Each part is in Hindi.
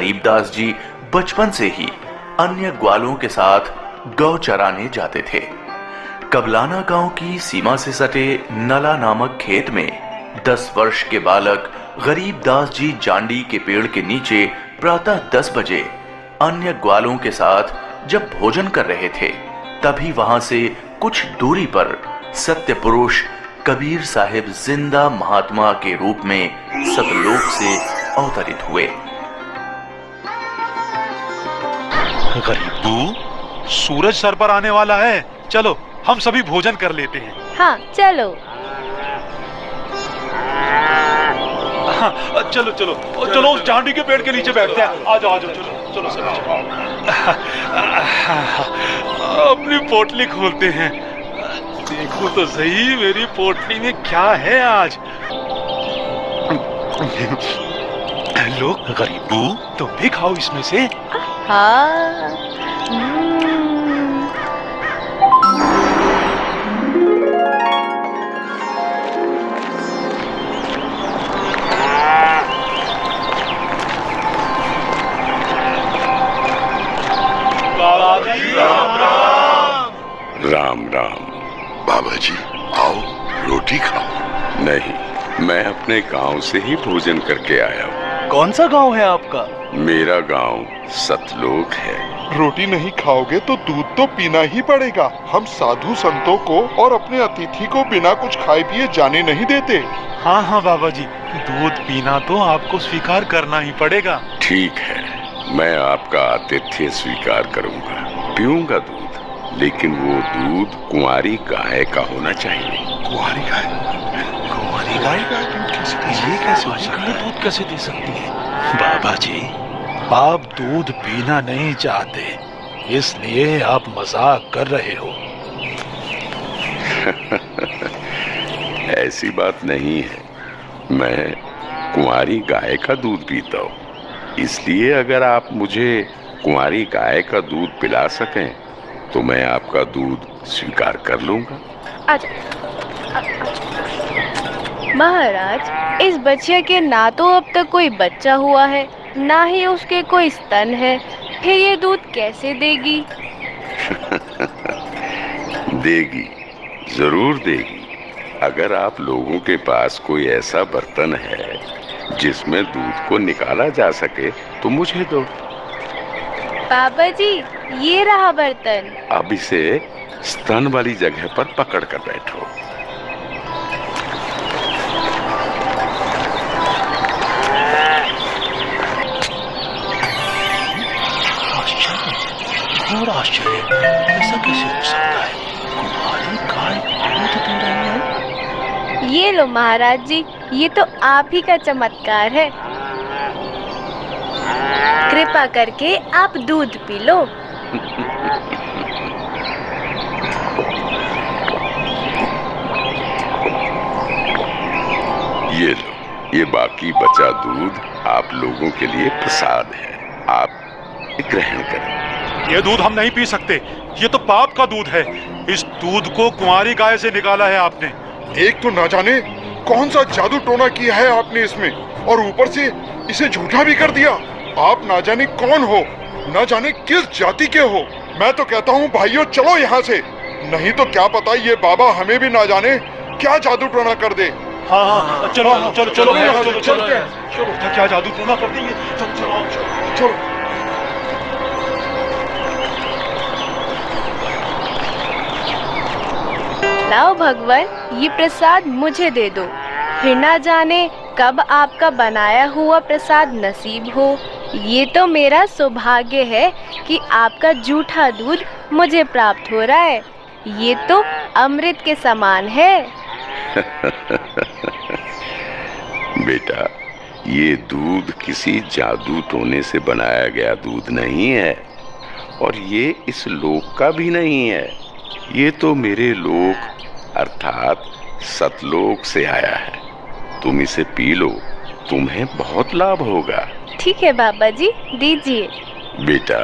गरीबदास जी बचपन से ही अन्य ग्वालों के साथ गौ चराने जाते थे। कबलाना गांव की सीमा से सटे नला नामक खेत में 10 वर्ष के बालक गरीबदास जी जांडी के पेड़ के नीचे प्रातः 10 बजे अन्य ग्वालों के साथ जब भोजन कर रहे थे, तभी वहां से कुछ दूरी पर सत्य पुरुष कबीर साहिब जिंदा महात्मा के रूप में सतलोक से अवतरित हुए। गरीबू, सूरज सर पर आने वाला है, चलो हम सभी भोजन कर लेते हैं। हाँ चलो। हाँ, चलो चलो चलो उस जांडी के पेड़ के नीचे बैठते हैं। आ जाओ चलो चलो चलो। अपनी पोटली खोलते हैं, देखो तो सही मेरी पोटली में क्या है आज। लो गरीबू, तुम भी खाओ इसमें से। हाँ। राम राम। बाबा जी आओ, रोटी खाओ। नहीं, मैं अपने गांव से ही भोजन करके आया हूँ। कौन सा गांव है आपका? मेरा गांव सतलोक है। रोटी नहीं खाओगे तो दूध तो पीना ही पड़ेगा। हम साधु संतों को और अपने अतिथि को बिना कुछ खाए पिए जाने नहीं देते। हाँ हाँ बाबा जी, दूध पीना तो आपको स्वीकार करना ही पड़ेगा। ठीक है, मैं आपका आतिथ्य स्वीकार करूंगा, पीऊंगा दूध, लेकिन वो दूध कुंवारी गाय का होना चाहिए। कुंवारी गाय? कुंवारी गाय? ये कैसे हो सकता है? दूध कैसे दे सकती है? बाबा जी, आप दूध पीना नहीं चाहते, इसलिए आप मजाक कर रहे हो। ऐसी बात नहीं है, मैं कुंवारी गाय का दूध पीता हूँ, इसलिए अगर आप मुझे कुंवारी गाय का दूध पिला सकें तो मैं आपका दूध स्वीकार कर लूंगा। महाराज, इस बच्चे के ना तो अब तक कोई बच्चा हुआ है, ना ही उसके कोई स्तन है, फिर ये दूध कैसे देगी? देगी, जरूर देगी। अगर आप लोगों के पास कोई ऐसा बर्तन है जिसमें दूध को निकाला जा सके तो मुझे दो। बाबा जी, ये रहा बर्तन। अब इसे स्तन वाली जगह पर पकड़ कर बैठो। थोड़ा आश्चर्य, ऐसा कैसे हो सकता है? कुंवारी गाय दूध दे रही है। ये लो महाराज जी, ये तो आप ही का चमत्कार है। कृपा करके आप दूध पी लो। ये लो, ये बाकी बचा दूध आप लोगों के लिए प्रसाद है, आप ग्रहण करें। ये दूध हम नहीं पी सकते, ये तो पाप का दूध है। इस दूध को कुंवारी गाय से निकाला है आपने। एक तो ना जाने कौन सा जादू टोना किया है आपने इसमें, और ऊपर से इसे झूठा भी कर दिया। आप ना जाने कौन हो, ना जाने किस जाति के हो। मैं तो कहता हूँ भाइयों, चलो यहाँ से, नहीं तो क्या पता ये बाबा हमें भी ना जाने क्या जादू टोना कर दे। हाँ हाँ, चलो चलो चलो चलो चलते हैं। चलो, क्या जादू टोना कर देंगे? चलो चलो चलो। लाओ भगवान, ये प्रसाद मुझे दे दो, फिर ना जाने कब आपका बनाया हुआ प्रसाद नसीब हो। ये तो मेरा सौभाग्य है कि आपका जूठा दूध मुझे प्राप्त हो रहा है। ये तो अमृत के समान है। बेटा, ये दूध किसी जादू टोने से बनाया गया दूध नहीं है, और ये इस लोक का भी नहीं है। ये तो मेरे लोक अर्थात सतलोक से आया है। तुम इसे पी लो, तुम्हें बहुत लाभ होगा। ठीक है बाबा जी, दीजिए। बेटा,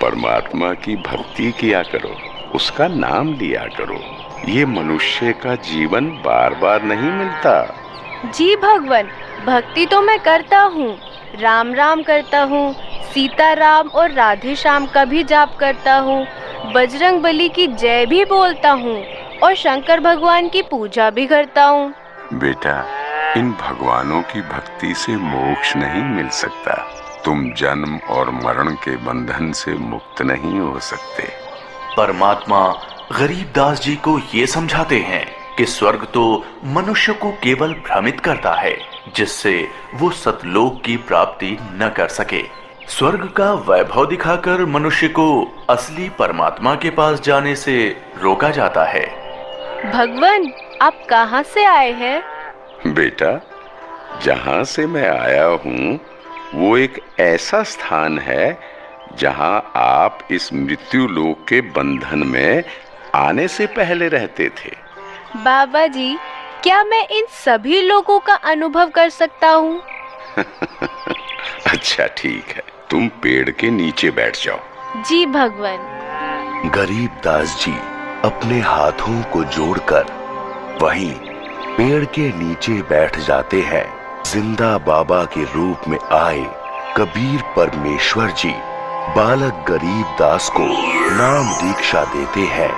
परमात्मा की भक्ति किया करो, उसका नाम लिया करो। ये मनुष्य का जीवन बार बार नहीं मिलता। जी भगवान, भक्ति तो मैं करता हूँ, राम राम करता हूँ, सीता राम और राधे श्याम का भी जाप करता हूँ, बजरंग बली की जय भी बोलता हूँ और शंकर भगवान की पूजा भी करता हूँ। बेटा, इन भगवानों की भक्ति से मोक्ष नहीं मिल सकता। तुम जन्म और मरण के बंधन से मुक्त नहीं हो सकते। परमात्मा गरीबदास जी को ये समझाते हैं कि स्वर्ग तो मनुष्य को केवल भ्रमित करता है, जिससे वो सतलोक की प्राप्ति न कर सके। स्वर्ग का वैभव दिखाकर मनुष्य को असली परमात्मा के पास जाने से रोका जाता है। भगवान, आप कहाँ से आए हैं? बेटा, जहाँ से मैं आया हूँ वो एक ऐसा स्थान है जहाँ आप इस मृत्यु लोक के बंधन में आने से पहले रहते थे। बाबा जी, क्या मैं इन सभी लोगों का अनुभव कर सकता हूँ? अच्छा ठीक है, तुम पेड़ के नीचे बैठ जाओ। जी भगवान। गरीबदास जी अपने हाथों को जोड़कर वहीं पेड़ के नीचे बैठ जाते हैं। जिंदा बाबा के रूप में आए कबीर परमेश्वर जी बालक गरीबदास को नाम दीक्षा देते हैं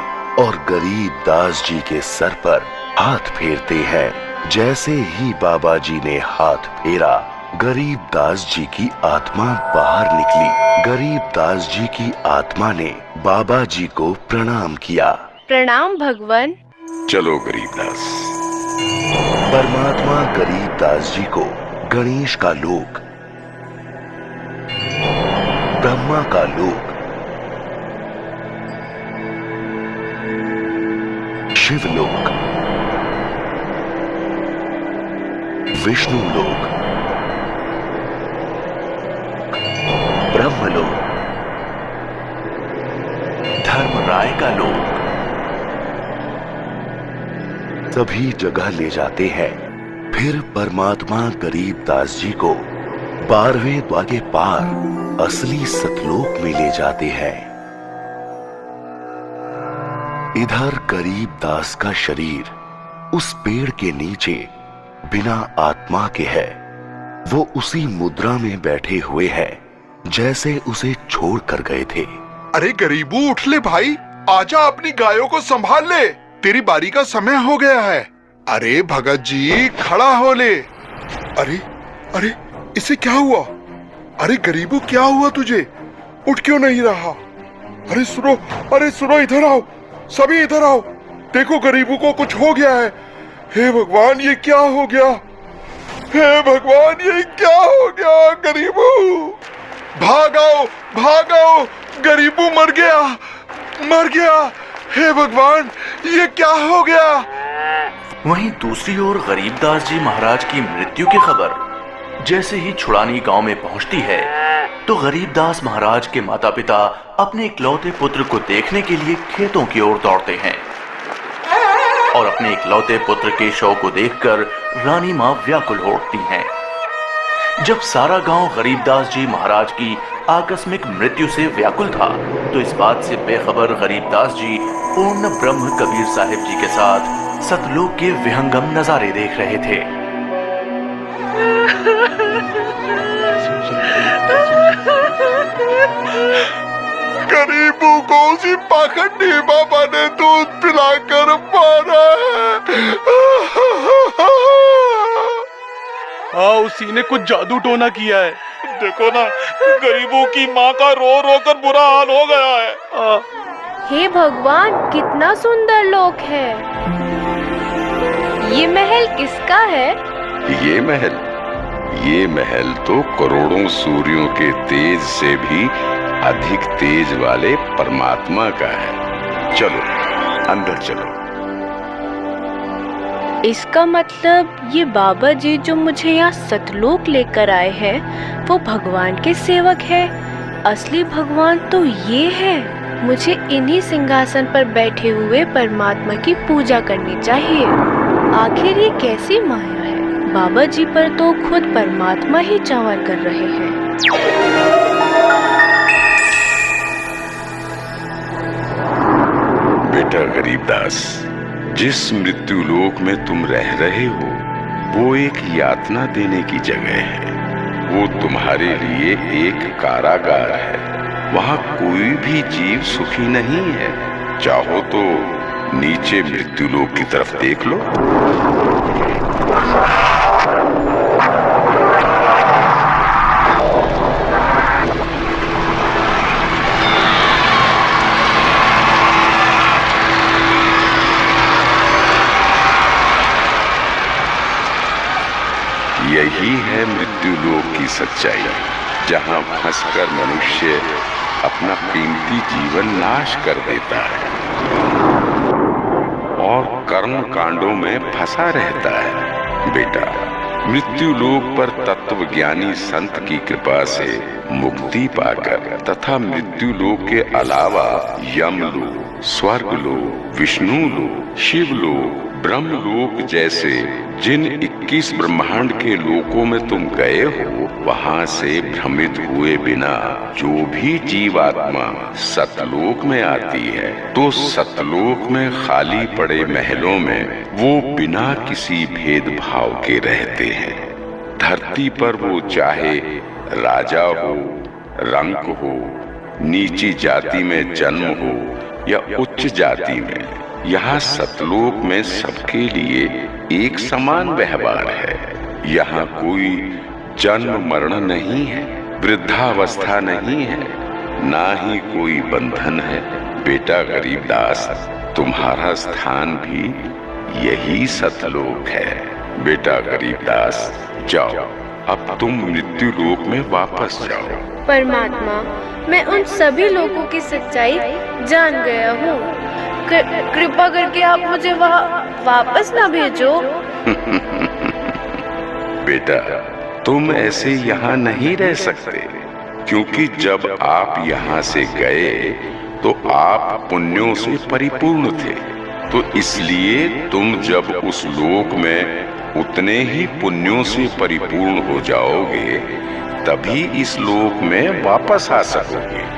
और गरीबदास जी के सर पर हाथ फेरते हैं। जैसे ही बाबा जी ने हाथ फेरा, गरीबदास जी की आत्मा बाहर निकली। गरीबदास जी की आत्मा ने बाबा जी को प्रणाम किया। प्रणाम भगवान। चलो गरीबदास। परमात्मा गरीबदास जी को गणेश का लोक, ब्रह्मा का लोक, शिवलोक, विष्णु लोक, ब्रह्मलोक, धर्मराय का लोक, सभी जगह ले जाते हैं। फिर परमात्मा गरीबदास जी को 12वें द्वार के पार असली सतलोक में ले जाते हैं। इधर गरीबदास का शरीर उस पेड़ के नीचे बिना आत्मा के है। वो उसी मुद्रा में बैठे हुए हैं जैसे उसे छोड़ कर गए थे। अरे गरीबू, उठ ले भाई, आजा, अपनी गायों को संभाल ले, तेरी बारी का समय हो गया है। अरे भगत जी, खड़ा हो ले। अरे अरे, इसे क्या हुआ? अरे गरीबू, क्या हुआ तुझे? उठ क्यों नहीं रहा? अरे सुनो, अरे सुनो, इधर आओ, सभी इधर आओ। देखो गरीबू को कुछ हो गया है। हे भगवान, ये क्या हो गया? हे भगवान, ये क्या हो गया? गरीबू, भागो भागो, गरीबू मर गया, मर गया। हे भगवान, ये क्या हो गया? वहीं दूसरी ओर गरीबदास जी महाराज की मृत्यु की खबर जैसे ही छुड़ानी गांव में पहुंचती है, तो गरीबदास महाराज के माता पिता अपने इकलौते पुत्र को देखने के लिए खेतों की ओर दौड़ते हैं और अपने इकलौते पुत्र के शव को देखकर रानी मां व्याकुल हो उठती हैं। जब सारा गांव गरीबदास जी महाराज की आकस्मिक मृत्यु से व्याकुल था, तो इस बात से बेखबर गरीबदास जी पूर्ण ब्रह्म कबीर साहिब जी के साथ सतलोक के विहंगम नजारे देख रहे थे। गरीबू को उसी पाखंडी बाबा ने दूध पिलाकर मारा है। हाँ, उसी ने कुछ जादू टोना किया है। देखो ना, गरीबों की माँ का रो रो कर बुरा हाल हो गया है। हे भगवान, कितना सुंदर लोक है। ये महल किसका है? ये महल तो करोड़ों सूर्यों के तेज से भी अधिक तेज वाले परमात्मा का है। चलो अंदर चलो। इसका मतलब ये बाबा जी जो मुझे यहाँ सतलोक लेकर आए हैं, वो भगवान के सेवक है। असली भगवान तो ये है। मुझे इन्हीं सिंहासन पर बैठे हुए परमात्मा की पूजा करनी चाहिए। आखिर ये कैसी माया है? बाबा जी पर तो खुद परमात्मा ही चावर कर रहे हैं। बेटा गरीबदास, जिस मृत्यु लोक में तुम रह रहे हो, वो एक यातना देने की जगह है। वो तुम्हारे लिए एक कारागार है। वहां कोई भी जीव सुखी नहीं है। चाहो तो नीचे मृत्युलोक की तरफ देख लो। यही है मृत्युलोक की सच्चाई, जहां फंसकर मनुष्य अपना कीमती जीवन नाश कर देता है और कर्म कांडों में फंसा रहता है। बेटा, मृत्युलोक पर तत्वज्ञानी संत की कृपा से मुक्ति पाकर तथा मृत्युलोक के अलावा यमलोक, स्वर्गलोक, विष्णुलोक, शिवलोक, ब्रह्मलोक जैसे जिन 21 ब्रह्मांड के लोकों में तुम गए हो, वहां से भ्रमित हुए बिना जो भी जीवात्मा सतलोक में आती है, तो सतलोक में खाली पड़े महलों में वो बिना किसी भेदभाव के रहते हैं। धरती पर वो चाहे राजा हो, रंक हो, नीची जाति में जन्म हो या उच्च जाति में, यहाँ सतलोक में सबके लिए एक समान व्यवहार है। यहाँ कोई जन्म मरण नहीं है, वृद्धावस्था नहीं है, ना ही कोई बंधन है। बेटा गरीबदास, तुम्हारा स्थान भी यही सतलोक है। बेटा गरीबदास, जाओ, अब तुम मृत्युलोक में वापस जाओ। परमात्मा, मैं उन सभी लोगों की सच्चाई जान गया हूँ। कृपा करके आप मुझे वहाँ वापस ना भेजो। बेटा, तुम ऐसे यहाँ नहीं रह सकते, क्योंकि जब आप यहाँ से गए तो आप पुण्यों से परिपूर्ण थे। तो इसलिए तुम जब उस लोक में उतने ही पुण्यों से परिपूर्ण हो जाओगे, तभी इस लोक में वापस आ सकोगे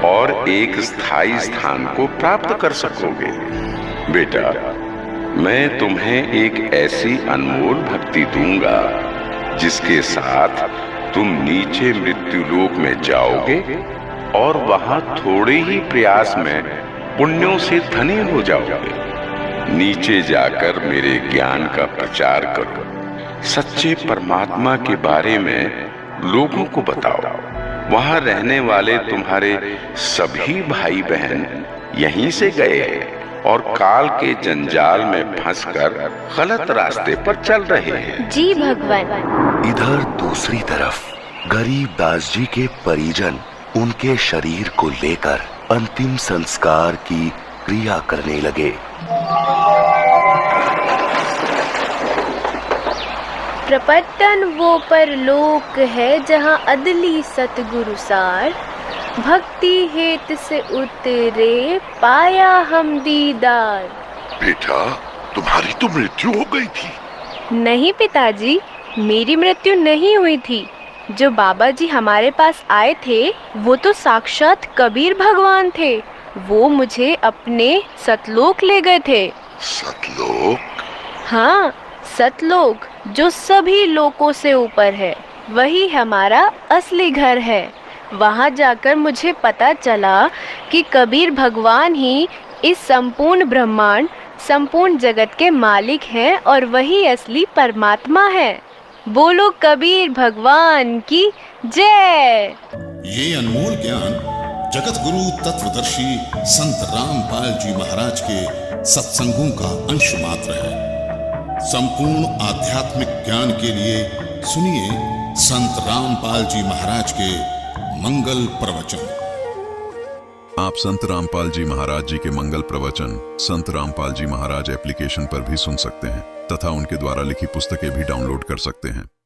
और एक स्थायी स्थान को प्राप्त कर सकोगे। बेटा, मैं तुम्हें एक ऐसी अनमोल भक्ति दूंगा जिसके साथ तुम नीचे मृत्युलोक में जाओगे और वहां थोड़े ही प्रयास में पुण्यों से धनी हो जाओगे। नीचे जाकर मेरे ज्ञान का प्रचार करो, सच्चे परमात्मा के बारे में लोगों को बताओ। वहां रहने वाले तुम्हारे सभी भाई बहन यहीं से गए हैं और काल के जंजाल में फंसकर गलत रास्ते पर चल रहे हैं। जी भगवान। इधर दूसरी तरफ गरीबदास जी के परिजन उनके शरीर को लेकर अंतिम संस्कार की क्रिया करने लगे। प्रपट्टन वो परलोक है जहाँ अदली सतगुरु सार, भक्ति हेत से उतरे पाया हम दीदार। बेटा, तुम्हारी तो मृत्यु हो गई थी। नहीं पिताजी, मेरी मृत्यु नहीं हुई थी। जो बाबा जी हमारे पास आए थे वो तो साक्षात कबीर भगवान थे। वो मुझे अपने सतलोक ले गए थे। सतलोक? हाँ, सतलोक जो सभी लोकों से ऊपर है, वही हमारा असली घर है। वहाँ जाकर मुझे पता चला कि कबीर भगवान ही इस संपूर्ण ब्रह्मांड, संपूर्ण जगत के मालिक हैं और वही असली परमात्मा है। बोलो कबीर भगवान की जय। ये अनमोल ज्ञान जगत गुरु तत्वदर्शी संत रामपाल जी महाराज के सत्संगों का अंश मात्र है। संपूर्ण आध्यात्मिक ज्ञान के लिए सुनिए संत रामपाल जी महाराज के मंगल प्रवचन। आप संत रामपाल जी महाराज जी के मंगल प्रवचन संत रामपाल जी महाराज एप्लीकेशन पर भी सुन सकते हैं तथा उनके द्वारा लिखी पुस्तकें भी डाउनलोड कर सकते हैं।